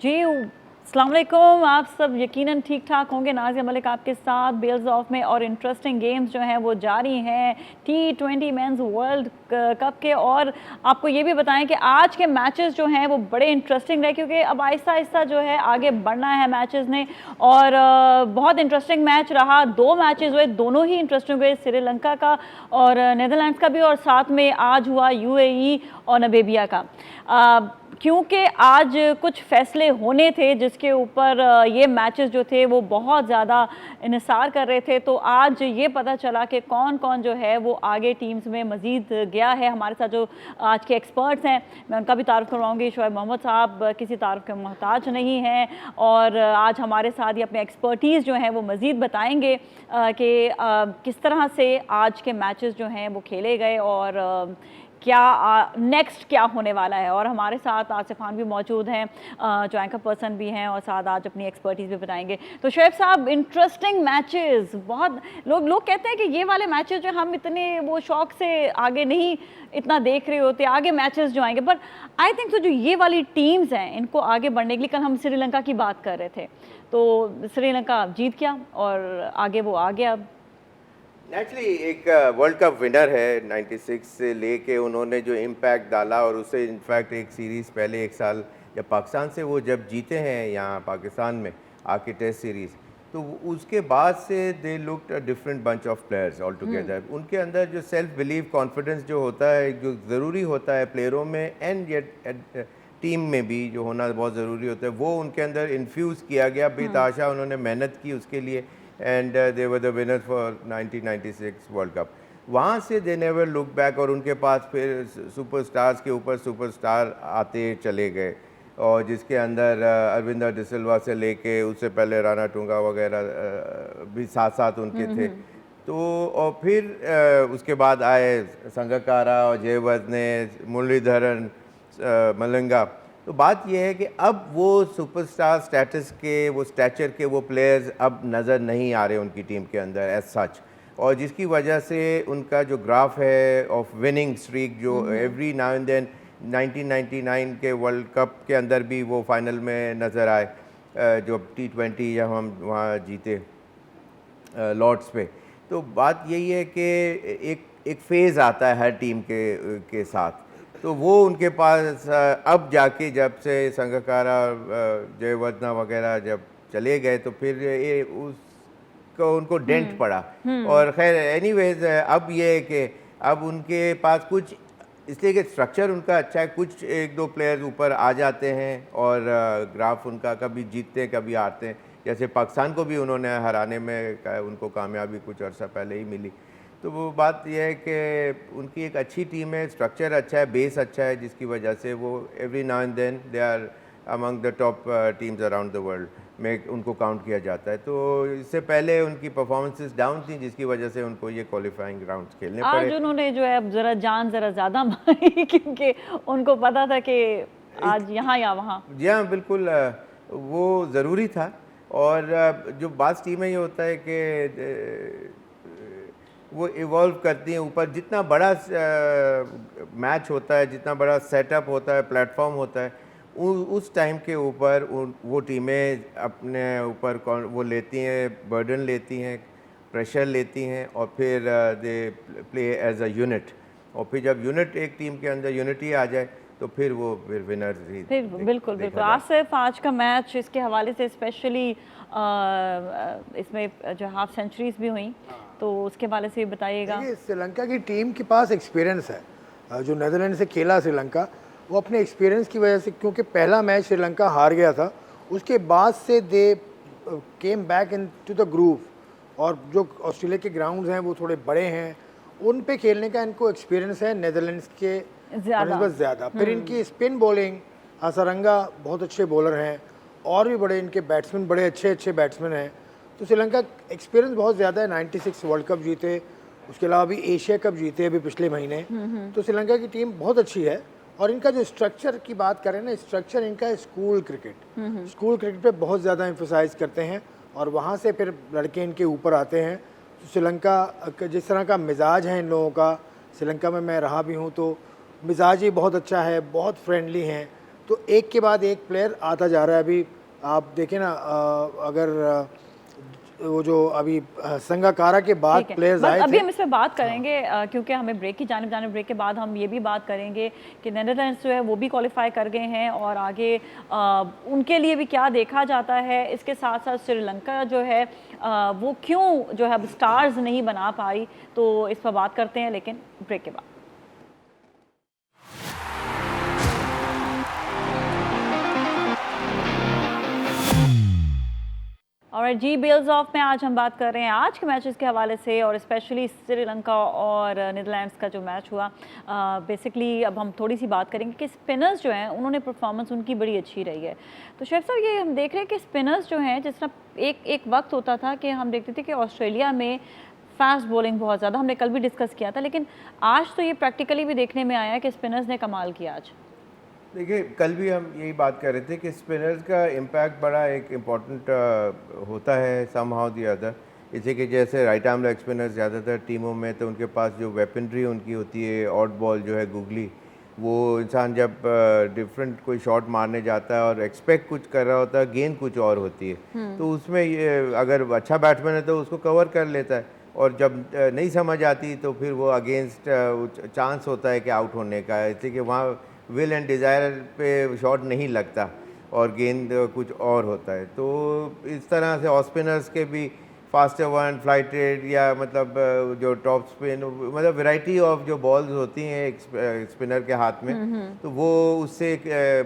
जी, अस्सलाम वालेकुम। आप सब यकीनन ठीक-ठाक होंगे। नाज़िया मलिक आपके साथ बेल्स ऑफ में, और इंटरेस्टिंग गेम्स जो हैं वो जारी हैं T20 मेंस वर्ल्ड कप के। और आपको ये भी बताएं कि आज के मैचेस जो हैं वो बड़े इंटरेस्टिंग रहे, क्योंकि अब आहिस्ता-आहिस्ता जो है आगे बढ़ना है मैचेस ने। और बहुत इंटरेस्टिंग मैच रहा। 2 मैचेस हुए, दोनों ही इंटरेस्टिंग हुए, श्रीलंका का और नीदरलैंड्स का भी, और साथ में आज हुआ यूएई और नामीबिया का। क्योंकि आज कुछ फैसले होने थे जिसके ऊपर ये मैचेस जो थे वो बहुत ज़्यादा इन्हिसार कर रहे थे, तो आज ये पता चला कि कौन कौन जो है वो आगे टीम्स में मज़ीद गया है। हमारे साथ जो आज के एक्सपर्ट्स हैं मैं उनका भी तारुफ करवाऊंगी। शोएब मोहम्मद साहब किसी तारुफ के मोहताज नहीं हैं, और आज हमारे साथ ही अपने एक्सपर्टीज़ जो हैं वो मज़ीद बताएंगे कि किस तरह से आज के मैचेस जो हैं वो खेले गए और क्या नेक्स्ट क्या होने वाला है। और हमारे साथ आसिफ खान भी मौजूद हैं जो एंकर पर्सन भी हैं, और साथ आज अपनी एक्सपर्टीज़ भी बताएंगे। तो शोएब साहब, इंटरेस्टिंग मैचेस, बहुत लोग कहते हैं कि ये वाले मैचेस जो हम इतने वो शौक से आगे नहीं इतना देख रहे होते, आगे मैचेस जो आएंगे, पर आई थिंक तो जो ये वाली टीम्स हैं इनको आगे बढ़ने के लिए, कल हम श्रीलंका की बात कर रहे थे तो श्रीलंका जीत गया और आगे वो आ गया। नेचुरली एक वर्ल्ड कप विनर है 96 से लेके, उन्होंने जो इम्पैक्ट डाला, और उससे इनफैक्ट एक सीरीज़ पहले एक साल जब पाकिस्तान से वो जब जीते हैं यहाँ पाकिस्तान में आके टेस्ट सीरीज़, तो उसके बाद से they looked a different bunch of players all together. उनके अंदर जो सेल्फ बिलीव कॉन्फिडेंस जो होता है, जो ज़रूरी होता है प्लेयरों में एंड येट टीम में भी जो होना बहुत ज़रूरी होता है, वो उनके अंदर इन्फ्यूज़ किया गया। बेताशा उन्होंने मेहनत की उसके लिए, and they were the winner for 1996 world cup. वहाँ से दे नेवर लुक बैक, और उनके पास फिर सुपरस्टार्स के ऊपर सुपरस्टार आते चले गए, और जिसके अंदर अरविंदर डिसिल्वा से लेके उससे पहले राणा टूंगा वगैरह भी साथ साथ उनके थे। तो और फिर उसके बाद आए संगकारा और जयवर्धने, मुरलीधरन, मलिंगा। तो बात यह है कि अब वो सुपरस्टार स्टेटस के, वो स्टैचर के वो प्लेयर्स अब नज़र नहीं आ रहे उनकी टीम के अंदर एज सच, और जिसकी वजह से उनका जो ग्राफ है ऑफ विनिंग स्ट्रीक जो एवरी नाउ एंड देन 1999 के वर्ल्ड कप के अंदर भी वो फाइनल में नज़र आए, जो T20 जब हम वहाँ जीते लॉर्ड्स पे। तो बात यही है कि एक फेज़ आता है हर टीम के साथ, तो वो उनके पास अब जाके जब से संगकारा, जयवर्धना वगैरह जब चले गए, तो फिर ये उसको उनको डेंट पड़ा। और खैर एनीवेज अब ये है कि अब उनके पास कुछ, इसलिए कि स्ट्रक्चर उनका अच्छा है, कुछ एक दो प्लेयर्स ऊपर आ जाते हैं और ग्राफ उनका कभी जीतते हैं कभी हारते हैं। जैसे पाकिस्तान को भी उन्होंने हराने में उनको कामयाबी कुछ अर्सा पहले ही मिली। तो वो बात यह है कि उनकी एक अच्छी टीम है, स्ट्रक्चर अच्छा है, बेस अच्छा है, जिसकी वजह से वो every now and then they are among the top teams around the world में उनको काउंट किया जाता है। तो इससे पहले उनकी परफॉर्मेंसेस डाउन थी, जिसकी वजह से उनको ये क्वालिफाइंग राउंड्स खेलने पड़े। आज उन्होंने जो है अब ज़रा जान ज़रा ज़्यादा मारी क्योंकि उनको पता था कि आज यहाँ या वहाँ। जी हाँ, बिल्कुल वो ज़रूरी था। और जो बास टीमें ये होता है कि वो इवॉल्व करती हैं ऊपर, जितना बड़ा मैच होता है, जितना बड़ा सेटअप होता है, प्लेटफॉर्म होता है, उस टाइम के ऊपर वो टीमें अपने ऊपर वो लेती हैं, बर्डन लेती हैं, प्रेशर लेती हैं, और फिर they play as a unit. और फिर जब यूनिट, एक टीम के अंदर यूनिटी आ जाए, तो फिर वो फिर विनर ही बिल्कुल बिल्कुल। आसिफ, आज का मैच इसके हवाले से स्पेशली इसमें जो हाफ सेंचुरीज भी हुई, तो उसके बारे से बताइएगा। श्रीलंका की टीम के पास एक्सपीरियंस है। जो नीदरलैंड से खेला श्रीलंका, वो अपने एक्सपीरियंस की वजह से, क्योंकि पहला मैच श्रीलंका हार गया था, उसके बाद से they came back into the groove. और जो ऑस्ट्रेलिया के ग्राउंड्स हैं वो थोड़े बड़े हैं, उन पे खेलने का इनको एक्सपीरियंस है नीदरलैंड्स के ज़्यादा। फिर इनकी स्पिन बॉलिंग, हसरंगा बहुत अच्छे बॉलर हैं, और भी बड़े इनके बैट्समैन, बड़े अच्छे बैट्समैन हैं। तो श्रीलंका एक्सपीरियंस बहुत ज़्यादा है। 96 वर्ल्ड कप जीते, उसके अलावा भी एशिया कप जीते अभी पिछले महीने। तो श्रीलंका की टीम बहुत अच्छी है। और इनका जो स्ट्रक्चर की बात करें ना, स्ट्रक्चर इनका है स्कूल क्रिकेट पे बहुत ज़्यादा एम्फोसाइज करते हैं, और वहाँ से फिर लड़के इनके ऊपर आते हैं। तो श्रीलंका जिस तरह का मिजाज है इन लोगों का, श्रीलंका में मैं रहा भी हूँ, तो मिजाज ही बहुत अच्छा है, बहुत फ्रेंडली हैं। तो एक के बाद एक प्लेयर आता जा रहा है। अभी आप देखें ना, अगर वो जो अभी संगाकारा के बाद ठीक है, प्लेयर्स बस आए अभी थे। हम इस पे बात करेंगे क्योंकि हमें ब्रेक की जानिब जाने, ब्रेक के बाद हम ये भी बात करेंगे कि नीदरलैंड्स जो है वो भी क्वालिफाई कर गए हैं और आगे उनके लिए भी क्या देखा जाता है। इसके साथ साथ श्रीलंका जो है वो क्यों जो है अब स्टार्स नहीं बना पाई, तो इस पर बात करते हैं लेकिन ब्रेक के बाद। और जी बेल्स ऑफ में आज हम बात कर रहे हैं आज के मैचेस के हवाले से और स्पेशली श्रीलंका और नीदरलैंड्स का जो मैच हुआ। बेसिकली अब हम थोड़ी सी बात करेंगे कि स्पिनर्स जो हैं उन्होंने परफॉर्मेंस उनकी बड़ी अच्छी रही है। तो शेफ साहब, ये हम देख रहे हैं कि स्पिनर्स जो हैं, जिस तरह एक वक्त होता था कि हम देखते थे कि ऑस्ट्रेलिया में फास्ट बॉलिंग बहुत ज़्यादा, हमने कल भी डिस्कस किया था, लेकिन आज तो ये प्रैक्टिकली भी देखने में आया कि स्पिनर्स ने कमाल किया आज। देखिए, कल भी हम यही बात कर रहे थे कि स्पिनर्स का इम्पैक्ट बड़ा एक इम्पॉर्टेंट होता है समहाउ दी अदर। जैसे कि जैसे राइट आर्म लेग स्पिनर्स ज़्यादातर टीमों में, तो उनके पास जो वेपनरी उनकी होती है, ऑड बॉल जो है गुगली, वो इंसान जब डिफरेंट कोई शॉट मारने जाता है और एक्सपेक्ट कुछ कर रहा होता है, गेंद कुछ और होती है, तो उसमें ये अगर अच्छा बैट्समैन है तो उसको कवर कर लेता है, और जब नहीं समझ आती तो फिर वो अगेंस्ट चांस होता है कि आउट होने का, इसलिए कि वहाँ विल एंड डिज़ायर पे शॉट नहीं लगता और गेंद कुछ और होता है। तो इस तरह से ऑफ स्पिनर्स के भी फास्टर वन, फ्लाइट रेट, या मतलब जो टॉप स्पिन, मतलब वैरायटी ऑफ जो बॉल्स होती हैं एक स्पिनर के हाथ में, तो वो उससे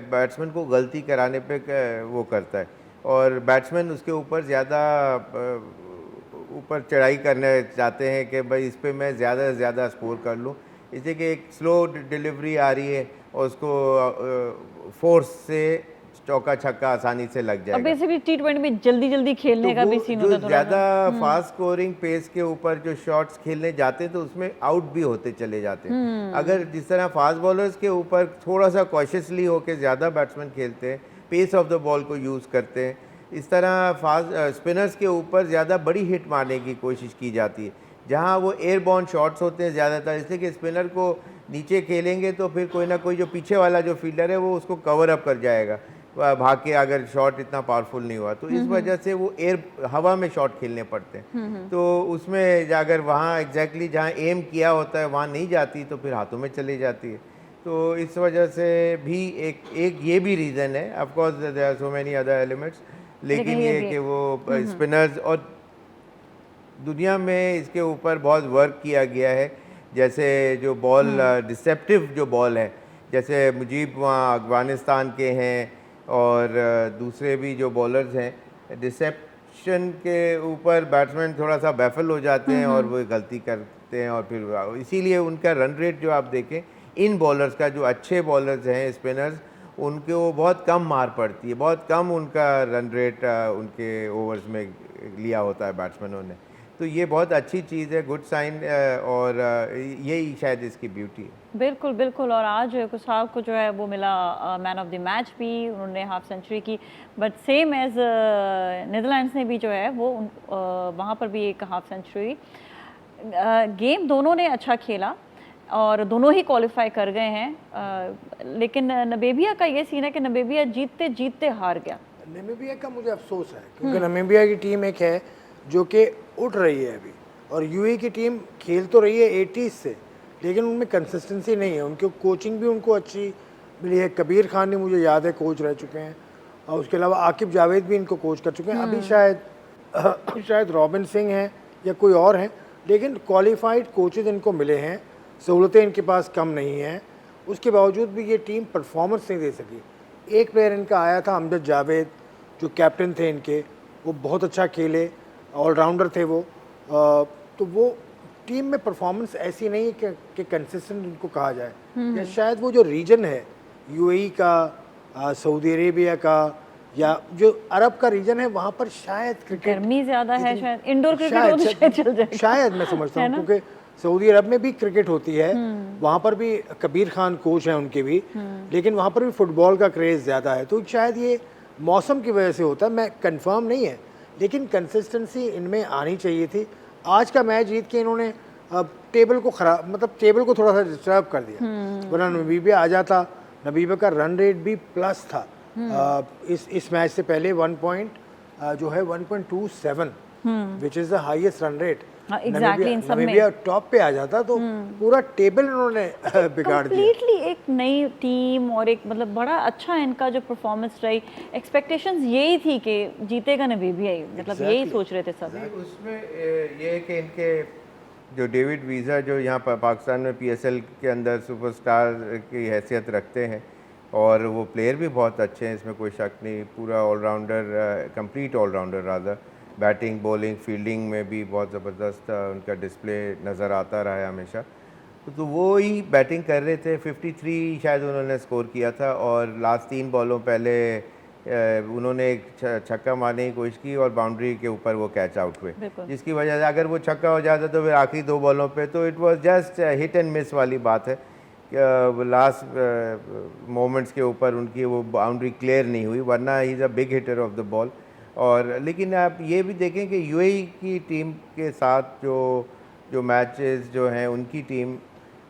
बैट्समैन को गलती कराने पे वो करता है, और बैट्समैन उसके ऊपर ज़्यादा ऊपर चढ़ाई करने चाहते हैं कि भाई इस पर मैं ज़्यादा से ज़्यादा स्कोर कर लूँ, इसलिए कि एक स्लो डिलीवरी आ रही है और उसको फोर्स से चौका छक्का आसानी से लग जाएगा। अब बेसिकली टी20 में जल्दी जल्दी खेलने का भी सीन होता है थोड़ा सा। ज़्यादा फास्ट स्कोरिंग पेस के ऊपर जो शॉट्स खेलने जाते हैं तो उसमें आउट भी होते चले जाते हैं। अगर जिस तरह फास्ट बॉलर्स के ऊपर थोड़ा सा कॉशियसली होकर ज़्यादा बैट्समैन खेलते हैं, पेस ऑफ द बॉल को यूज़ करते हैं, इस तरह फास्ट स्पिनर्स के ऊपर ज़्यादा बड़ी हिट मारने की कोशिश की जाती है, जहाँ वो एयरबॉर्न शॉट्स होते हैं ज़्यादातर, इसलिए कि स्पिनर को नीचे खेलेंगे तो फिर कोई ना कोई जो पीछे वाला जो फील्डर है वो उसको कवर अप कर जाएगा भाग के, अगर शॉट इतना पावरफुल नहीं हुआ तो इस वजह से वो हवा में शॉट खेलने पड़ते हैं। तो उसमें अगर वहाँ एग्जैक्टली जहाँ एम किया होता है वहाँ नहीं जाती तो फिर हाथों में चली जाती है। तो इस वजह से भी एक ये भी रीज़न है। Of course there are so many other elements, लेकिन ये कि वो स्पिनर्स, और दुनिया में इसके ऊपर बहुत वर्क किया गया है। जैसे जो बॉल डिसेप्टिव जो बॉल है, जैसे मुजीब वहाँ अफगानिस्तान के हैं और दूसरे भी जो बॉलर्स हैं, डिसेप्शन के ऊपर बैट्समैन थोड़ा सा बैफल हो जाते हैं और वो गलती करते हैं, और फिर इसीलिए उनका रन रेट जो आप देखें इन बॉलर्स का, जो अच्छे बॉलर्स हैं स्पिनर्स, उनके वो बहुत कम मार पड़ती है, बहुत कम उनका रन रेट उनके ओवर्स में लिया होता है बैट्समैनों ने। तो ये बहुत अच्छी चीज़ है, गुड साइन, और यही शायद इसकी ब्यूटी है। बिल्कुल बिल्कुल। और आज कुसाव को जो है वो मिला मैन ऑफ द मैच भी, उन्होंने हाफ सेंचुरी की, बट सेम एज नीदरलैंड्स ने भी जो है वो वहाँ पर भी एक हाफ सेंचुरी। गेम दोनों ने अच्छा खेला और दोनों ही क्वालिफाई कर गए हैं, लेकिन नमीबिया का ये सीन है कि नमीबिया जीतते जीतते हार गया। नमीबिया का मुझे अफसोस है, क्योंकि नमीबिया की टीम एक है जो कि उठ रही है अभी, और यूएई की टीम खेल तो रही है 80s से, लेकिन उनमें कंसिस्टेंसी नहीं है। उनकी कोचिंग भी उनको अच्छी मिली है। कबीर खान ने, मुझे याद है, कोच रह चुके हैं, और उसके अलावा आकिब जावेद भी इनको कोच कर चुके हैं। अभी शायद रॉबिन सिंह हैं या कोई और हैं, लेकिन क्वालिफाइड कोचेज इनको मिले हैं, सहूलतें इनके पास कम नहीं हैं, उसके बावजूद भी ये टीम परफॉर्मेंस नहीं दे सकी। एक प्लेयर इनका आया था, अमजद जावेद, जो कैप्टन थे इनके, वो बहुत अच्छा खेले, ऑलराउंडर थे वो, तो वो टीम में परफॉर्मेंस ऐसी नहीं है कि कंसिस्टेंट उनको कहा जाए। या शायद वो जो रीजन है यूएई का, सऊदी अरेबिया का, या जो अरब का रीजन है, वहाँ पर शायद क्रिकेट गर्मी ज़्यादा है, शायद इंडोर क्रिकेट चल जाए, शायद मैं समझता हूँ, क्योंकि सऊदी अरब में भी क्रिकेट होती है, वहाँ पर भी कबीर खान कोच हैं उनके भी, लेकिन वहाँ पर भी फुटबॉल का क्रेज़ ज़्यादा है। तो शायद ये मौसम की वजह से होता है, मैं कंफर्म नहीं है, लेकिन कंसिस्टेंसी इनमें आनी चाहिए थी। आज का मैच जीत के इन्होंने टेबल को ख़राब, मतलब टेबल को थोड़ा सा डिस्टर्ब कर दिया, वरना नमीबिया आ जाता नबीबा का रन रेट भी प्लस था। इस मैच से पहले 1.27 which is the highest run rate. Exactly, इन सब में नमीबिया टॉप पे आ जाता तो पूरा टेबल इन्होंने बिगाड़ दिया। कंप्लीटली एक नई टीम और एक मतलब बड़ा अच्छा इनका जो परफॉर्मेंस रही, एक्सपेक्टेशंस यही थी कि जीतेगा नमीबिया ही, मतलब यही सोच रहे थे सब। उसमें ये है कि इनके जो डेविड वीज़ा जो यहाँ पर पाकिस्तान में पीएसएल के अंदर सुपरस्टार की हैसियत रखते हैं और वो प्लेयर भी बहुत अच्छे हैं, इसमें कोई शक नहीं। पूरा allrounder, complete allrounder rather, batting bowling fielding में भी बहुत ज़बरदस्त उनका डिस्प्ले नज़र आता रहा है हमेशा। तो वो ही बैटिंग कर रहे थे, 53 शायद उन्होंने स्कोर किया था और लास्ट 3 बॉलों पहले उन्होंने एक छक्का मारने की कोशिश की और बाउंड्री के ऊपर वो कैच आउट हुए, जिसकी वजह से अगर वो छक्का हो जाता तो फिर आखिरी 2 बॉलों पे तो it was just hit and miss वाली बात है। लास्ट मोमेंट्स के ऊपर उनकी वो बाउंड्री क्लियर नहीं हुई, वरना he is a big hitter of the ball. और लेकिन आप ये भी देखें कि यूएई की टीम के साथ जो मैचेस जो हैं उनकी टीम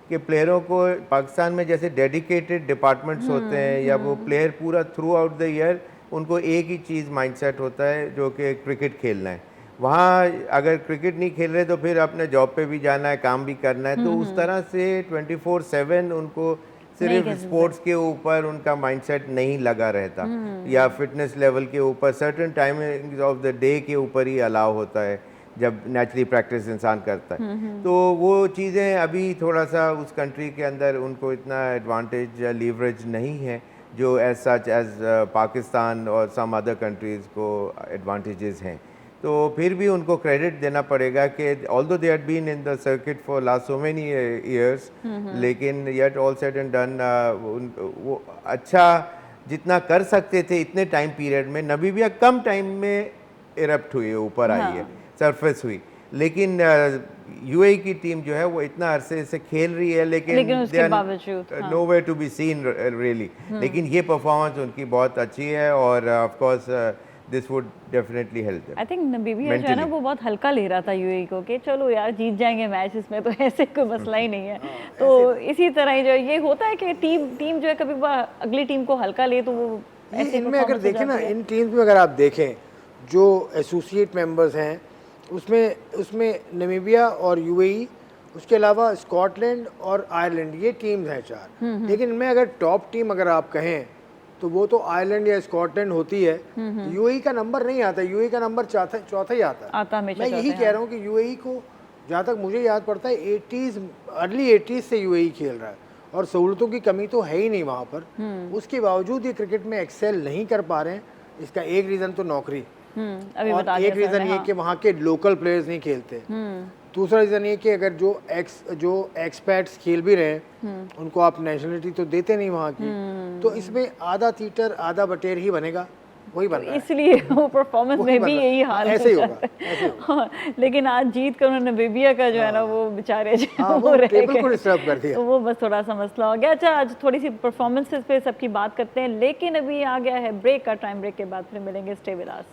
के प्लेयरों को पाकिस्तान में जैसे डेडिकेटेड डिपार्टमेंट्स होते हैं या वो प्लेयर पूरा थ्रू आउट द ईयर उनको एक ही चीज़ माइंडसेट होता है जो कि क्रिकेट खेलना है। वहाँ अगर क्रिकेट नहीं खेल रहे तो फिर अपने जॉब पे भी जाना है, काम भी करना है, तो उस तरह से 24/7 उनको सिर्फ स्पोर्ट्स के ऊपर उनका माइंडसेट नहीं लगा रहता या फिटनेस लेवल के ऊपर certain timing of the day के ऊपर ही अलाउ होता है जब नेचुरली प्रैक्टिस इंसान करता है। तो वो चीज़ें अभी थोड़ा सा उस कंट्री के अंदर उनको इतना एडवांटेज या लीवरेज नहीं है जो एज सच एज पाकिस्तान और सम अदर कंट्रीज़ को एडवांटेजेस हैं। तो फिर भी उनको क्रेडिट देना पड़ेगा कि although they had been in the circuit for last so many years, लेकिन yet all said and done वो अच्छा जितना कर सकते थे इतने टाइम पीरियड में, नमीबिया कम टाइम में इरप्ट हुई है, ऊपर आई है, सरफेस हुई। लेकिन यूएई की टीम जो है वो इतना अरसे से खेल रही है लेकिन उसके बावजूद no way to be seen really. लेकिन ये परफॉर्मेंस उनकी बहुत अच्छी है और of course this would definitely help them. I think Namibia जो है ना वो बहुत हल्का ले रहा था यूएई को कि चलो यार जीत जाएंगे मैच, इसमें तो ऐसे कोई मसला ही नहीं है। तो इसी तरह ही जो ये होता है कि टीम जो है कभी अगली टीम को हल्का ले तो वो ऐसे इनमें अगर देखें ना, इन टीम्स में अगर आप देखें जो एसोसिएट मेंबर्स हैं उसमें नमीबिया और यूएई, उसके अलावा स्कॉटलैंड और आयरलैंड, ये टीम्स हैं 4। लेकिन इनमें अगर टॉप टीम अगर आप कहें तो वो तो आयरलैंड या स्कॉटलैंड होती है। यूएई का नंबर नहीं आता, यूएई का नंबर चौथा ही आता है। मैं यही कह रहा हूँ कि यूएई को जहाँ तक मुझे याद पड़ता है अर्ली 80s से यूएई खेल रहा है और सहूलतों की कमी तो है ही नहीं वहाँ पर। उसके बावजूद ये क्रिकेट में एक्सेल नहीं कर पा रहे हैं। इसका एक रीज़न तो नौकरी, और एक रीज़न ये कि वहाँ के लोकल प्लेयर्स नहीं खेलते। दूसरा रीज़न ये कि अगर जो एक्सपैट्स खेल भी रहे हैं उनको आप नेशनलिटी तो देते नहीं वहाँ की, तो इसमें आधा तीटर आधा बटेर ही बनेगा, वही बन रहा है। इसलिए वो परफॉर्मेंस में भी यही हाल ऐसे ही होगा। लेकिन आज जीत कर उन्होंने नमीबिया का जो है ना वो बेचारे वो टेबल को डिस्टर्ब कर दिया, तो वो बस थोड़ा सा मसला हो गया। अच्छा, आज थोड़ी सी परफॉर्मेंसेस पे सबकी बात करते हैं, लेकिन अभी आ गया है ब्रेक का टाइम। ब्रेक के बाद फिर मिलेंगे, स्टे विद अस।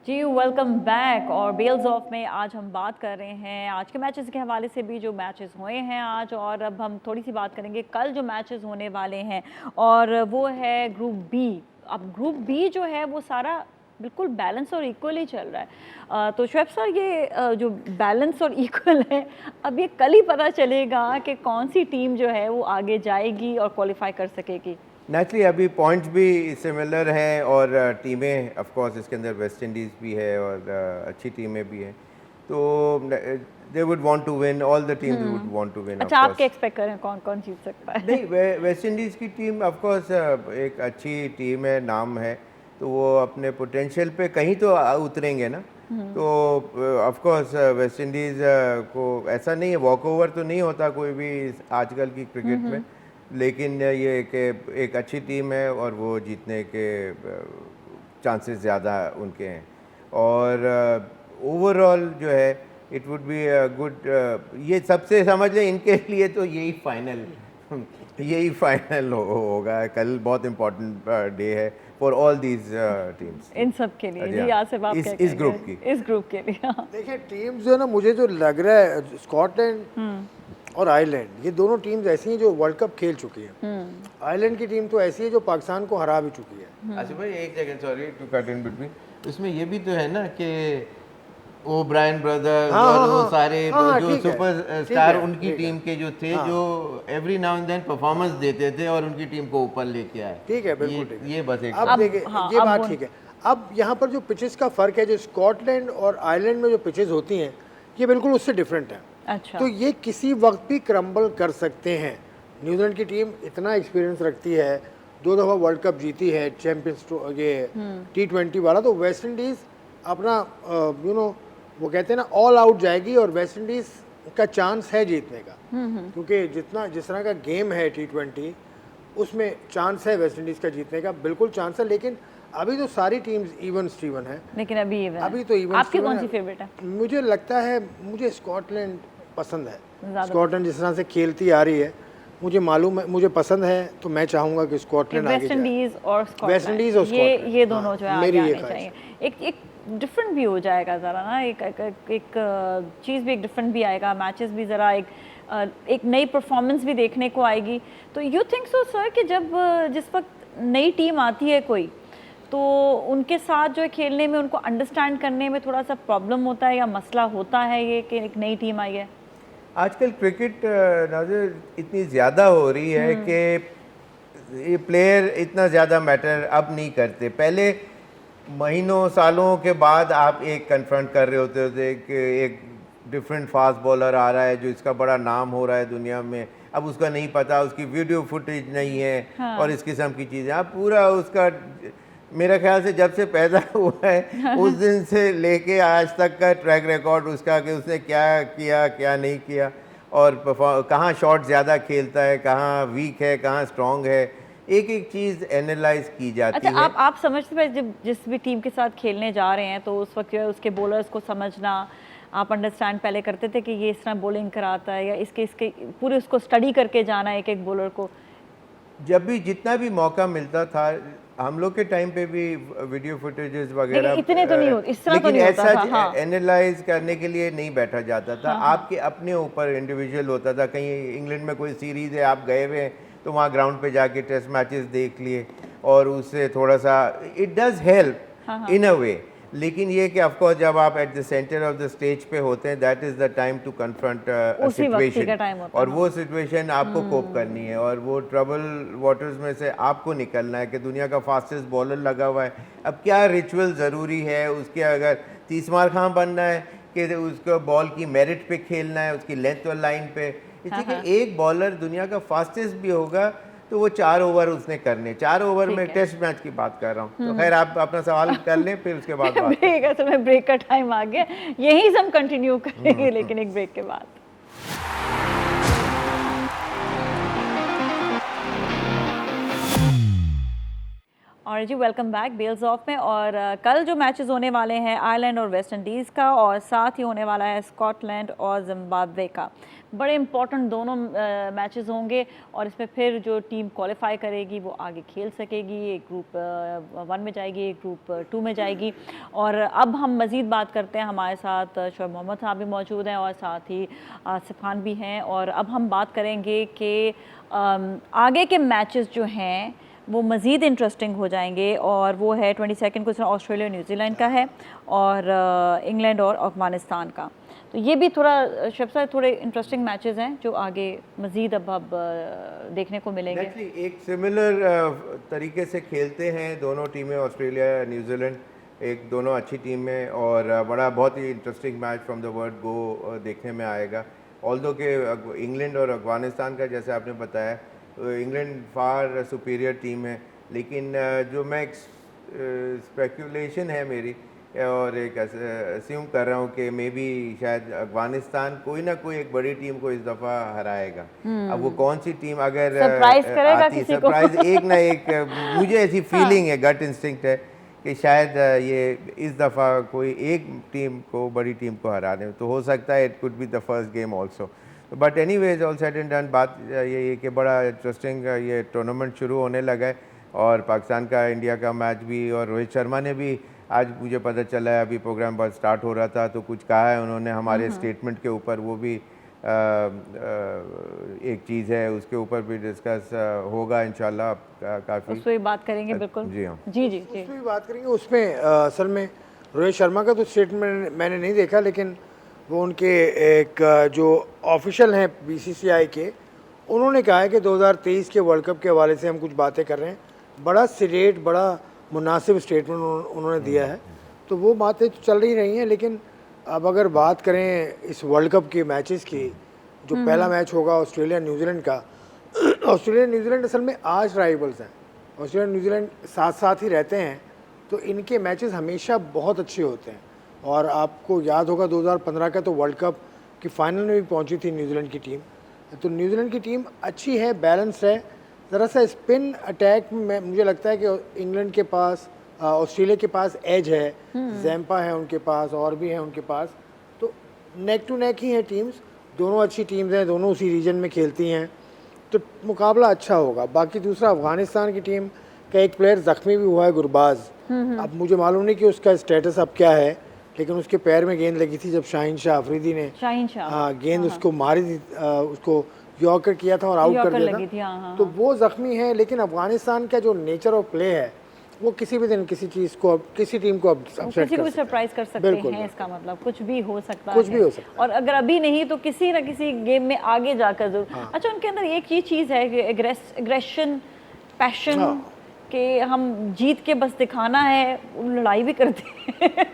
जी वेलकम बैक। और बेल्स ऑफ में आज हम बात कर रहे हैं आज के मैचेस के हवाले से भी, जो मैचेस हुए हैं आज, और अब हम थोड़ी सी बात करेंगे कल जो मैचेस होने वाले हैं, और वो है ग्रुप बी। अब ग्रुप बी जो है वो सारा बिल्कुल बैलेंस और इक्वल ही चल रहा है। तो शुएब सर, ये जो बैलेंस और इक्वल है, अब ये कल ही पता चलेगा कि कौन सी टीम जो है वो आगे जाएगी और क्वालिफाई कर सकेगी। नेचुरली अभी पॉइंट्स भी सिमिलर हैं और टीमें ऑफ कोर्स इसके अंदर वेस्ट इंडीज़ भी है और अच्छी टीमें भी हैं, तो they would want to win, all the teams would want to win. अच्छा, आप क्या एक्सपेक्ट करें कौन जीत सकता है? नहीं, वेस्ट इंडीज़ की टीम ऑफ कोर्स एक अच्छी टीम है, नाम है, तो वो अपने पोटेंशियल पे कहीं तो उतरेंगे ना। तो ऑफ कोर्स वेस्ट इंडीज़ को ऐसा नहीं है, वॉक ओवर तो नहीं होता कोई भी आजकल की क्रिकेट में, लेकिन ये एक अच्छी टीम है और वो जीतने के चांसेस ज़्यादा उनके हैं। और ओवरऑल जो है इट वुड बी गुड, ये सबसे समझ लें इनके लिए तो यही फाइनल यही फाइनल होगा। कल बहुत इम्पोर्टेंट डे है फॉर ऑल दीज टीम्स, इन सब के लिए। जी जी हाँ, आसिफ आप क्या इस ग्रुप कहेंगे? की। इस ग्रुप के लिए हाँ। देखिए टीम्स जो है ना, मुझे जो लग रहा है स्कॉटलैंड और आयरलैंड, ये दोनों टीम्स ऐसी हैं जो वर्ल्ड कप खेल चुकी हैं। आयरलैंड की टीम तो ऐसी है जो पाकिस्तान को हरा भी चुकी है। आसिफ भाई एक second, sorry to cut in between, इसमें ये भी तो है ना कि वो ब्रायन ब्रदर्स हाँ, और हाँ, वो हाँ, सारे हाँ, जो ठीक है, सुपर ठीक स्टार है, उनकी ठीक है। टीम के जो थे, हाँ। जो every now and then performance देते थे और उनकी टीम को ऊपर लेके आए। ठीक है, बिल्कुल ठीक है। ये बस एक अब देखिए हाँ, ये अब बात वो- ठीक है। अब यहाँ पर जो पिचेस का फ़र्क है, जो स्कॉटलैंड और आयरलैंड में जो पिचेस होती हैं, ये बिल्कुल उससे डिफरेंट है। अच्छा तो ये किसी वक्त भी क्रम्बल कर सकते हैं। न्यूजीलैंड की टीम इतना एक्सपीरियंस रखती है, 2 दफ़ा वर्ल्ड कप जीती है, चैंपियंस ये T20 वाला। तो वेस्ट इंडीज़ अपना वो कहते हैं ना, ऑल आउट जाएगी और वेस्ट इंडीज़ का चांस है जीतने का, क्योंकि जिस तरह का गेम है T20, उसमें चांस है वेस्ट इंडीज़ का जीतने का, बिल्कुल चांस है। लेकिन अभी तो सारी टीम्स इवन स्टीवन है। लेकिन अभी even है। अभी तो इवन आपकी कौन सी फेवरेट है? मुझे लगता है, मुझे स्कॉटलैंड पसंद है। ज़्यादा स्कॉटलैंड जिस तरह से खेलती आ रही है, मुझे मालूम है, मुझे पसंद है, तो मैं चाहूंगा कि स्कॉटलैंड आगे वेस्ट जाए। इंडीज और स्कॉटलैंड, वेस्ट इंडीज और स्कॉटलैंड, ये दोनों हाँ, जो है आगे मेरी ये आने ख्वाहिश चाहिए। एक डिफरेंट भी हो जाएगा ज़रा ना, एक चीज़ भी एक डिफरेंट भी आएगा, मैचेस भी ज़रा एक नई परफॉर्मेंस भी देखने को आएगी। तो यू थिंक सो सर कि जब जिस वक्त नई टीम आती है कोई, तो उनके साथ जो है खेलने में, उनको अंडरस्टैंड करने में थोड़ा सा प्रॉब्लम होता है या मसला होता है ये कि एक नई टीम आई है? आजकल क्रिकेट नाज़िर इतनी ज़्यादा हो रही है कि ये प्लेयर इतना ज़्यादा मैटर अब नहीं करते। पहले महीनों सालों के बाद आप एक कन्फ्रंट कर रहे होते थे कि एक डिफरेंट फास्ट बॉलर आ रहा है जो इसका बड़ा नाम हो रहा है दुनिया में, अब उसका नहीं पता, उसकी वीडियो फुटेज नहीं है, हाँ। और इस किस्म की चीज़ें। आप पूरा उसका, मेरा ख्याल से जब से पैदा हुआ है उस दिन से लेके आज तक का ट्रैक रिकॉर्ड उसका, कि उसने क्या किया क्या नहीं किया, और कहाँ शॉट ज़्यादा खेलता है, कहाँ वीक है, कहाँ स्ट्रॉन्ग है, एक एक चीज़ एनालाइज की जाती अच्छा, है। आप समझते हैं जब जिस भी टीम के साथ खेलने जा रहे हैं, तो उस वक्त जो है उसके बॉलर्स को समझना, आप अंडरस्टैंड पहले करते थे कि ये इस तरह बॉलिंग कराता है, या इसके पूरे उसको स्टडी करके जाना है एक एक बॉलर को? जब भी जितना भी मौका मिलता था, हम लोग के टाइम पे भी वीडियो फुटेजेस वगैरह, लेकिन इतने तो नहीं होते, इस तरह तो नहीं होता था, हाँ। एनालाइज करने के लिए नहीं बैठा जाता था। आपके अपने ऊपर इंडिविजुअल होता था। कहीं इंग्लैंड में कोई सीरीज़ है, आप गए हुए हैं, तो वहाँ ग्राउंड पे जाके टेस्ट मैचेस देख लिए, और उससे थोड़ा सा it does help in a way. लेकिन ये कि ऑफकोर्स जब आप at the centre of the stage पे होते हैं, that is the time to confront a situation, और वो सिचुएशन आपको कोप करनी है, और वो ट्रबल वाटर्स में से आपको निकलना है कि दुनिया का फास्टेस्ट बॉलर लगा हुआ है। अब क्या रिचुअल ज़रूरी है उसके, अगर 30 मार खां बनना है कि उसको बॉल की मेरिट पे खेलना है, उसकी लेंथ और लाइन पे, इसलिए कि एक बॉलर दुनिया का फास्टेस्ट भी होगा तो वो 4 ओवर उसने करने, 4 ओवर में टेस्ट मैच की बात कर रहा हूँ। तो खैर आप अपना सवाल कर लें, फिर उसके बाद बात ब्रेक है, तो मैं ब्रेक का टाइम आ गया, यहीं से हम कंटिन्यू करेंगे लेकिन एक ब्रेक के बाद। और जी वेलकम बैक बेल्स ऑफ में। और कल जो मैचेस होने वाले हैं आयरलैंड और वेस्ट इंडीज़ का, और साथ ही होने वाला है स्कॉटलैंड और जिम्बाब्वे का, बड़े इंपॉर्टेंट दोनों मैचेस होंगे। और इसमें फिर जो टीम क्वालिफाई करेगी वो आगे खेल सकेगी, एक ग्रुप 1 में जाएगी, एक ग्रुप 2 में जाएगी। और अब हम मज़ीद बात करते हैं, हमारे साथ शोएब मोहम्मद साहब भी मौजूद हैं और साथ ही आसिफ खान भी हैं। और अब हम बात करेंगे कि आगे के मैचेस जो हैं वो मज़ीद इंटरेस्टिंग हो जाएंगे, और वो है 22 को ऑस्ट्रेलिया न्यूजीलैंड का है, और इंग्लैंड और अफगानिस्तान का। तो ये भी थोड़ा शब साहब थोड़े इंटरेस्टिंग मैचेस हैं जो आगे मज़ीद अब देखने को मिलेंगे। एक सिमिलर तरीके से खेलते हैं दोनों टीमें, ऑस्ट्रेलिया न्यूजीलैंड, एक दोनों अच्छी टीम है, और बड़ा बहुत ही interesting match from the word go देखने में आएगा। ऑल्दो के इंग्लैंड और अफगानिस्तान का, जैसे आपने बताया, इंग्लैंड फार सुपीरियर टीम है, लेकिन जो मैं स्पेकुलेशन है मेरी, और एक अस्यूम कर रहा हूँ कि मे बी शायद अफगानिस्तान कोई ना कोई एक बड़ी टीम को इस दफ़ा हराएगा। अब वो कौन सी टीम अगर सरप्राइज करेगा आती, किसी को। सरप्राइज एक ना एक मुझे ऐसी फीलिंग है, गट इंस्टिंक्ट है कि शायद ये इस दफ़ा कोई एक टीम को, बड़ी टीम को हरा दें। तो हो सकता है it could be the first game also. But anyways all said and done, बात ये है कि बड़ा इंटरेस्टिंग ये टूर्नामेंट शुरू होने लगा है और पाकिस्तान का इंडिया का मैच भी, और रोहित शर्मा ने भी आज मुझे पता चला है, अभी प्रोग्राम बहुत स्टार्ट हो रहा था तो कुछ कहा है उन्होंने हमारे स्टेटमेंट के ऊपर, वो भी एक चीज़ है, उसके ऊपर भी डिस्कस होगा इंशाल्लाह काफ़ी, उस पर भी बात करेंगे बिल्कुल। जी हाँ, जी जी जी। उसमें भी बात करेंगे। उसमें असल में रोहित शर्मा का तो स्टेटमेंट मैंने नहीं देखा, लेकिन वो उनके एक जो ऑफिशियल हैं बीसीसीआई के, उन्होंने कहा है कि 2023 के वर्ल्ड कप के हवाले से हम कुछ बातें कर रहे हैं। बड़ा सीरियस, बड़ा मुनासिब स्टेटमेंट उन्होंने दिया है, तो वो बातें तो चल रही हैं। लेकिन अब अगर बात करें इस वर्ल्ड कप के मैचेस की, जो पहला मैच होगा ऑस्ट्रेलिया न्यूजीलैंड का, ऑस्ट्रेलिया न्यूजीलैंड असल में आज राइवल्स हैं, ऑस्ट्रेलिया न्यूजीलैंड साथ साथ ही रहते हैं, तो इनके मैचेस हमेशा बहुत अच्छे होते हैं। और आपको याद होगा 2015 का तो वर्ल्ड कप की फाइनल में भी पहुंची थी न्यूजीलैंड की टीम, तो न्यूजीलैंड की टीम अच्छी है, बैलेंस है। ज़रा सा स्पिन अटैक में मुझे लगता है कि इंग्लैंड के पास, ऑस्ट्रेलिया के पास एज है, जैम्पा है उनके पास, और भी है उनके पास, तो नेक टू नेक ही हैं टीम्स, दोनों अच्छी टीम्स हैं, दोनों उसी रीजन में खेलती हैं, तो मुकाबला अच्छा होगा। बाकी दूसरा अफगानिस्तान की टीम का एक प्लेयर ज़ख्मी भी हुआ है, गुरबाज, अब मुझे मालूम नहीं कि उसका स्टेटस अब क्या है, लेकिन उसके पैर में गेंद लगी थी जब शाहीन शाह अफरीदी ने गेंद उसको मारी थी, उसको यॉर्कर किया था और आउट कर दिया था, तो वो ज़ख्मी है। लेकिन अफगानिस्तान का जो नेचर ऑफ प्ले है, वो किसी भी दिन किसी चीज़ को, किसी टीम को किसी को सरप्राइज कर सकते हैं, इसका मतलब कुछ भी हो सकता है, कुछ भी हो सकता है। और अगर अभी नहीं तो किसी ना किसी गेम में आगे जाकर जरूर। हाँ। अच्छा, उनके अंदर एक ये चीज़ है कि एग्रेशन, पैशन, हाँ। कि हम जीत के बस दिखाना है, लड़ाई भी करते हैं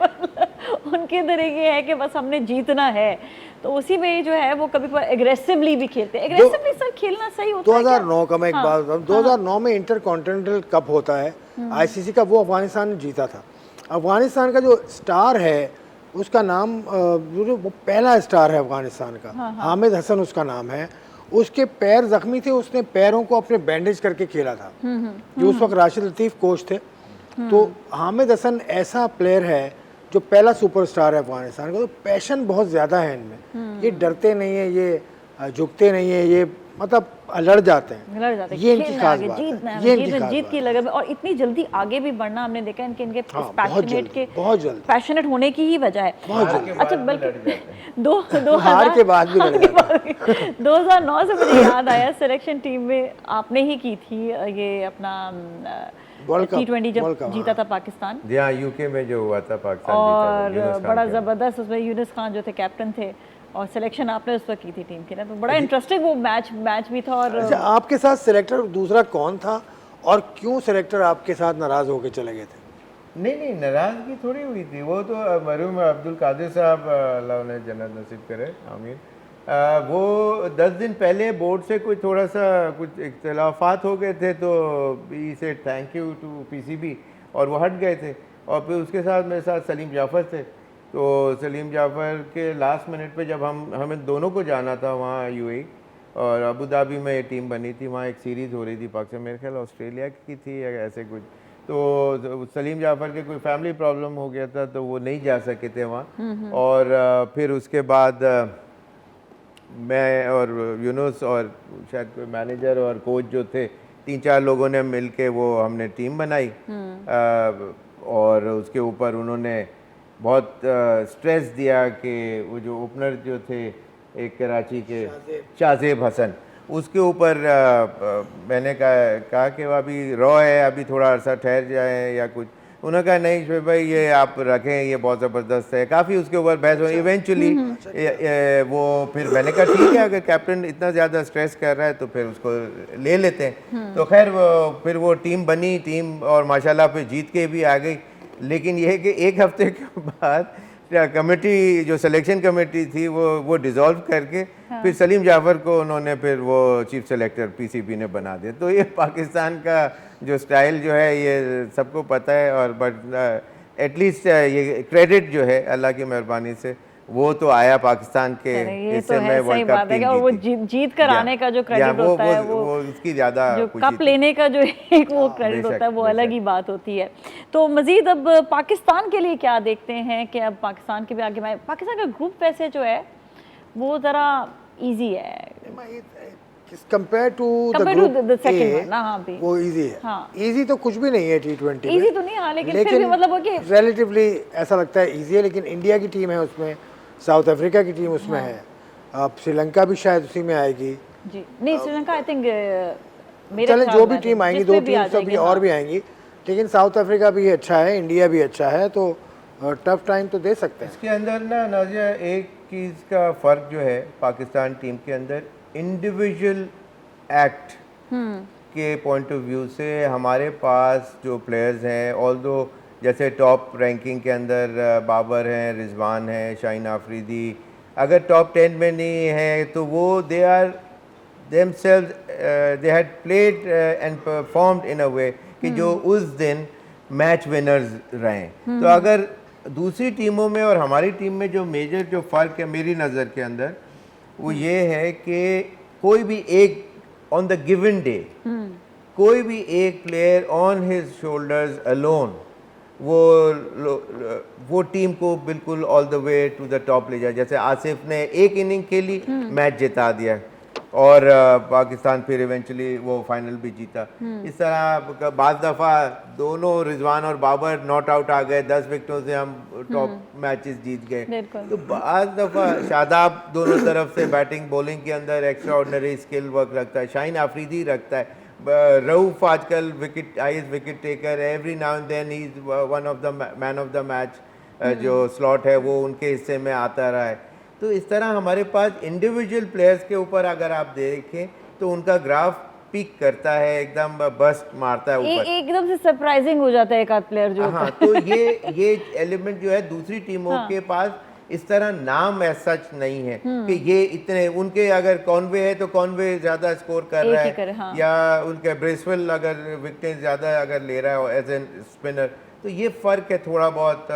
उनके अंदर ये है कि बस हमने जीतना है, तो उसी में जो है वो कभी एग्रेसिवली भी खेलते हैं। एग्रेसिवली सर खेलना सही होता है? 2009 का मैं एक बात बताऊं, 2009 में इंटर कॉन्टिनेंटल कप होता है आईसीसी का, वो अफगानिस्तान ने जीता था। अफगानिस्तान का जो स्टार है उसका नाम, वो पहला स्टार है अफगानिस्तान का, हामिद हसन उसका नाम है, उसके पैर जख्मी थे, उसने पैरों को अपने बैंडेज करके खेला था, जो उस वक्त राशिद लतीफ़ कोच थे। तो हामिद हसन ऐसा प्लेयर है जो पहला सुपरस्टार है अफगानिस्तान का, तो पैशन बहुत ज़्यादा है इनमें, ये डरते नहीं है, ये झुकते नहीं है, ये मतलब लड़ जाते हैं, ये इनकी खास बात है, ये इनकी खास जीत की लगन, और इतनी जल्दी आगे भी बढ़ना हमने देखा इनके पैशनेट के, बहुत जल्दी पैशनेट होने की ही वजह है। अच्छा, बल्कि हार के बाद भी लड़ जाते हैं। 2009 से मुझे याद आया, सिलेक्शन टीम में आपने ही की थी ये अपना T20 जब जीता था पाकिस्तान, हाँ, यूके में जो हुआ था पाकिस्तान और जीता था, बड़ा ज़बरदस्त, उसमें यूनुस खान जो थे कैप्टन थे, और सिलेक्शन आपने उस पर की थी टीम की ना, तो बड़ा इंटरेस्टिंग वो मैच भी था। और अच्छा, आपके साथ सिलेक्टर दूसरा कौन था और क्यों सिलेक्टर आपके साथ नाराज़ होकर चले गए थे? नहीं, नाराज़गी थोड़ी हुई थी, वो तो मरहूम अब्दुल कादिर साहब, अल्लाह उन्हें जन्नत नसीब करे, आमीन, वो 10 दिन पहले बोर्ड से कोई थोड़ा सा कुछ इख्तिलाफात हो गए थे, तो he said thank you to PCB, और वो हट गए थे। और फिर उसके साथ मेरे साथ सलीम जाफ़र थे, तो सलीम जाफ़र के लास्ट मिनट पे जब हमें दोनों को जाना था वहाँ यूएई, और अबू धाबी में ये टीम बनी थी, वहाँ एक सीरीज़ हो रही थी पाकिस्तान, मेरे ख्याल ऑस्ट्रेलिया की थी या ऐसे कुछ, तो सलीम जाफ़र के कोई फैमिली प्रॉब्लम हो गया था, तो वो नहीं जा सके थे वहाँ। और फिर उसके बाद मैं और यूनुस और शायद कोई मैनेजर और कोच जो थे, 3-4 लोगों ने मिल के वो हमने टीम बनाई, और उसके ऊपर उन्होंने बहुत स्ट्रेस दिया कि वो जो ओपनर जो थे एक कराची के शाहजेब हसन, उसके ऊपर मैंने कहा कि वो अभी रॉ है, अभी थोड़ा अर्सा ठहर जाए या कुछ, उन्होंने कहा नहीं शोएब भाई ये आप रखें, ये बहुत ज़बरदस्त है, काफ़ी उसके ऊपर बहस हुई। इवेंचुअली वो फिर मैंने कहा ठीक है, अगर कैप्टन इतना ज़्यादा स्ट्रेस कर रहा है तो फिर उसको ले लेते हैं। तो खैर फिर वो टीम बनी, टीम और माशाल्लाह फिर जीत के भी आ गई। लेकिन यह है कि एक हफ्ते के बाद कमेटी, जो सिलेक्शन कमेटी थी, वो डिज़ोल्व करके फिर सलीम जाफ़र को उन्होंने फिर वो चीफ सेलेक्टर पीसीबी ने बना दिया। तो ये पाकिस्तान का जो स्टाइल जो है ये सबको पता है, और बट एटलीस्ट ये क्रेडिट जो है अल्लाह की मेहरबानी से वो तो आया पाकिस्तान के हिस्से में, वर्ल्ड कप टीम और वो जीत कर आने का जो क्रेडिट होता है, वो उसकी ज़्यादा, जो कप लेने का जो एक वो क्रेडिट होता है, वो अलग ही बात होती है। तो मज़ीद अब पाकिस्तान के लिए क्या देखते हैं कि अब पाकिस्तान के भी आगे, पाकिस्तान का ग्रुप वैसे जो है वो ज़रा इजी है compare to the second one ना? हाँ भी वो इजी है। हाँ। इजी तो कुछ भी नहीं है T20 इजी तो नहीं, हाँ, लेकिन फिर भी मतलब वो कि रिलेटिवली ऐसा लगता है इजी है, लेकिन इंडिया की टीम है उसमें, साउथ अफ्रीका की टीम उसमें है, अब श्रीलंका भी शायद उसी में आएगी जी। नहीं, श्रीलंका आई थिंक मेरे चलें ख्याल जो भी में टीम आएंगी, जिसमें दो भी आ टीम सब जाएंगे, और हाँ। भी आएंगी, लेकिन साउथ अफ्रीका भी अच्छा है, इंडिया भी अच्छा है, तो टफ टाइम तो दे सकते हैं। इसके अंदर ना नाजिया एक चीज़ का फ़र्क जो है पाकिस्तान टीम के अंदर, इंडिविजुअल एक्ट के पॉइंट ऑफ व्यू से हमारे पास जो प्लेयर्स हैं, ऑल्दो जैसे टॉप रैंकिंग के अंदर बाबर हैं, रिजवान हैं, शाहीन आफरीदी, अगर टॉप 10 में नहीं है तो वो they are themselves they had played and performed in a way कि जो उस दिन मैच विनर्स रहे। तो अगर दूसरी टीमों में और हमारी टीम में जो मेजर जो फ़र्क है मेरी नज़र के अंदर वो ये है कि कोई भी एक ऑन द गिवन डे कोई भी एक player on his shoulders alone वो टीम को बिल्कुल all the way to the top ले जाए। जैसे आसिफ ने एक इनिंग खेली, मैच जिता दिया और पाकिस्तान फिर इवेंचुअली वो फाइनल भी जीता। इस तरह बाज़ दफ़ा दोनों रिजवान और बाबर नॉट आउट आ गए, 10 विकेटों से हम टॉप मैचेस जीत गए। तो बाज़ दफ़ा शादाब दोनों तरफ से बैटिंग बॉलिंग के अंदर एक्स्ट्रा ऑर्डिनरी स्किल वर्क रखता है, शाहीन आफरीदी रखता है, रऊफ आजकल wicket highest wicket taker, every now and then he is one of the man of the match, जो स्लॉट है वो उनके हिस्से में आता रहा है। तो इस तरह हमारे पास इंडिविजुअल प्लेयर्स के ऊपर अगर आप देखें तो उनका ग्राफ पीक करता है, एकदम बस्ट मारता है ऊपर, एकदम से सरप्राइजिंग हो जाता है एक आध प्लेयर जो हाँ। तो ये एलिमेंट जो है दूसरी टीमों के पास इस तरह नाम ऐसा सच नहीं है कि ये इतने उनके, अगर कॉनवे है तो कॉनवे ज्यादा स्कोर कर रहा है, हाँ। या उनके ब्रेसवेल अगर विकेट ज्यादा अगर ले रहा है एज एन स्पिनर, तो ये फर्क है थोड़ा बहुत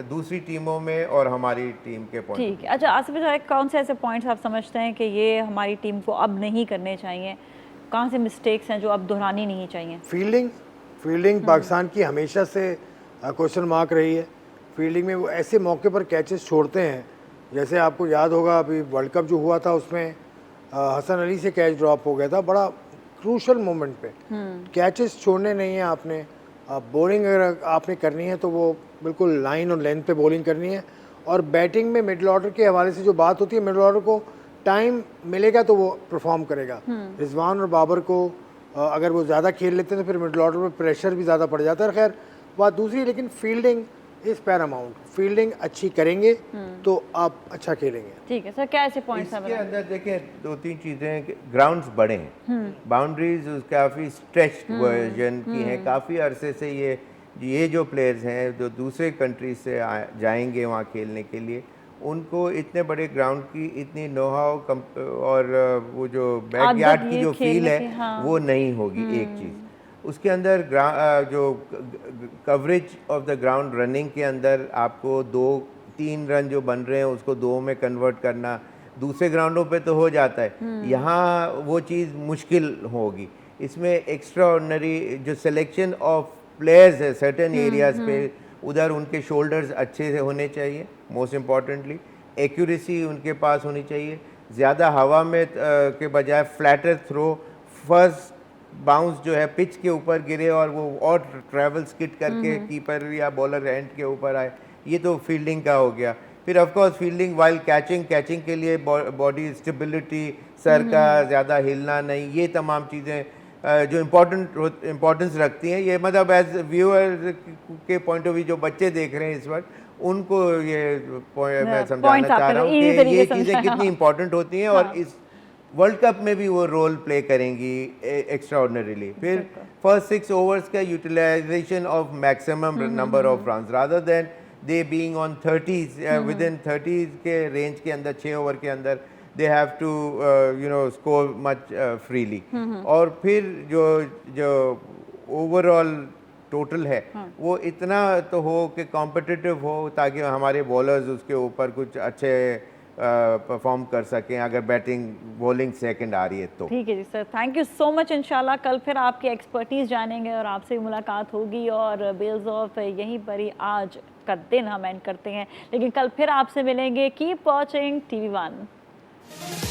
दूसरी टीमों में और हमारी टीम के पॉइंट। ठीक है। अच्छा आसिफ भाई, कौन से ऐसे पॉइंट्स आप समझते हैं कि ये हमारी टीम को अब नहीं करने चाहिए, कहाँ से मिस्टेक्स हैं जो अब दोहरानी नहीं चाहिए? फील्डिंग पाकिस्तान की हमेशा से क्वेश्चन मार्क रही है। फील्डिंग में वो ऐसे मौके पर कैचेस छोड़ते हैं, जैसे आपको याद होगा अभी वर्ल्ड कप जो हुआ था उसमें हसन अली से कैच ड्रॉप हो गया था, बड़ा क्रूशल मोमेंट पे। कैचेस छोड़ने नहीं है आपने। बॉलिंग अगर आपने करनी है तो वो बिल्कुल लाइन और लेंथ पे बॉलिंग करनी है, और बैटिंग में मिडिल ऑर्डर के हवाले से जो बात होती है, मिडिल ऑर्डर को टाइम मिलेगा तो वो परफॉर्म करेगा। रिजवान और बाबर को अगर वो ज़्यादा खेल लेते हैं तो फिर मिडिल ऑर्डर में प्रेशर भी ज़्यादा पड़ जाता है। खैर बात दूसरी, लेकिन फील्डिंग इज पैरामाउंट। फील्डिंग अच्छी करेंगे तो आप अच्छा खेलेंगे। ठीक है सर, क्या ऐसे पॉइंट्स हैं? इसके अंदर देखें दो तीन चीज़ें, ग्राउंड्स बड़े हैं, बाउंड्रीज काफ़ी स्ट्रेच्ड वर्जन की हैं, काफ़ी अरसे से ये जो प्लेयर्स हैं जो दूसरे कंट्री से जाएंगे वहाँ खेलने के लिए, उनको इतने बड़े ग्राउंड की इतनी नोहाव और वो जो बैकयार्ड की जो फील है हाँ। वो नहीं होगी। एक चीज़ उसके अंदर जो coverage of the ground running के अंदर आपको 2-3 रन जो बन रहे हैं उसको 2 में कन्वर्ट करना दूसरे ग्राउंडों पे तो हो जाता है, यहाँ वो चीज़ मुश्किल होगी। इसमें एक्स्ट्रा ऑर्डिनरी जो सिलेक्शन ऑफ प्लेयर्स है सर्टेन एरियाज़ पे, उधर उनके शोल्डर्स अच्छे से होने चाहिए, मोस्ट इम्पॉर्टेंटली एक्यूरेसी उनके पास होनी चाहिए, ज़्यादा हवा में के बजाय फ्लैटर थ्रो, फर्स्ट बाउंस जो है पिच के ऊपर गिरे और वो और ट्रैवल स्किट करके कीपर या बॉलर एंड के ऊपर आए, ये तो फील्डिंग का हो गया। फिर of course fielding while catching के लिए बॉडी स्टेबिलिटी, सर का ज़्यादा हिलना नहीं, ये तमाम चीज़ें जो इम्पोर्टेंस रखती हैं। ये मतलब एज व्यूअर के पॉइंट ऑफ व्यू जो बच्चे देख रहे हैं इस वक्त, उनको ये मैं समझाना चाह रहा हूँ कि ये चीज़ें कितनी इंपॉर्टेंट होती हैं और इस वर्ल्ड कप में भी वो रोल प्ले करेंगी एक्स्ट्रा ऑर्डिनरीली। फिर फर्स्ट 6 ओवर्स का utilisation of maximum number of run rather than they being on 30s within 30s के रेंज के अंदर 6 ओवर के अंदर they have to score much freely. और फिर जो ओवरऑल टोटल है वो इतना तो हो कि कॉम्पिटिटिव हो ताकि हमारे बॉलर्स उसके ऊपर कुछ अच्छे परफॉर्म कर सकें अगर बैटिंग बॉलिंग सेकंड आ रही है तो। ठीक है जी sir, thank you so much. इंशाल्लाह कल फिर आपकी एक्सपर्टीज़ जानेंगे और आपसे मुलाकात होगी, और बेल्स ऑफ यहीं पर ही आज का दिन हम एंड करते हैं, लेकिन कल फिर आपसे मिलेंगे। Keep watching TV1। हैं।